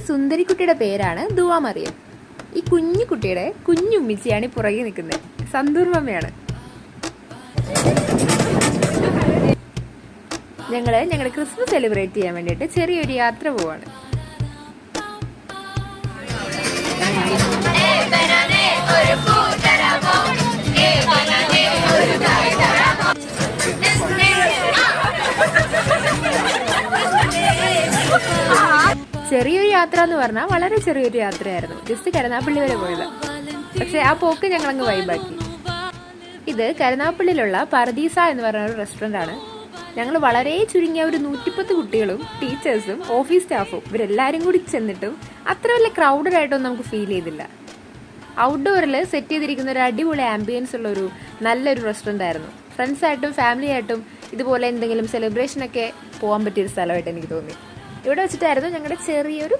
സുന്ദരിക്കുട്ടിയുടെ പേരാണ് ദുവാ മറിയം. ഈ കുഞ്ഞു കുട്ടിയുടെ കുഞ്ഞുമ്മിച്ചിയാണ് ഈ പുറകെ നിൽക്കുന്നത്. സന്തൂർ മമ്മയാണ്. ഞങ്ങളുടെ ക്രിസ്മസ് സെലിബ്രേറ്റ് ചെയ്യാൻ വേണ്ടിയിട്ട് ചെറിയൊരു യാത്ര പോവാണ്. ചെറിയൊരു യാത്ര എന്ന് പറഞ്ഞാൽ വളരെ ചെറിയൊരു യാത്രയായിരുന്നു. ജസ്റ്റ് കരുനാഗപ്പള്ളി വരെ പോയത്. പക്ഷെ ആ പോക്ക് ഞങ്ങളങ്ങ് വൈബാക്കി. ഇത് കരുനാഗപ്പള്ളിയിലുള്ള പർദീസ എന്ന് പറയുന്ന ഒരു റെസ്റ്റോറൻ്റ് ആണ്. ഞങ്ങൾ വളരെ ചുരുങ്ങിയ ഒരു 110 കുട്ടികളും ടീച്ചേഴ്സും ഓഫീസ് സ്റ്റാഫും ഇവരെല്ലാവരും കൂടി ചെന്നിട്ടും അത്ര വലിയ ക്രൗഡഡ് ആയിട്ടൊന്നും നമുക്ക് ഫീൽ ചെയ്തില്ല. ഔട്ട്ഡോറിൽ സെറ്റ് ചെയ്തിരിക്കുന്ന ഒരു അടിപൊളി ആംബിയൻസ് ഉള്ള ഒരു നല്ലൊരു റെസ്റ്റോറൻ്റ് ആയിരുന്നു. ഫ്രണ്ട്സായിട്ടും ഫാമിലി ആയിട്ടും ഇതുപോലെ എന്തെങ്കിലും സെലിബ്രേഷനൊക്കെ പോകാൻ പറ്റിയൊരു സ്ഥലമായിട്ട് എനിക്ക് തോന്നി. ഇവിടെ വെച്ചിട്ടായിരുന്നു ഞങ്ങളുടെ ചെറിയൊരു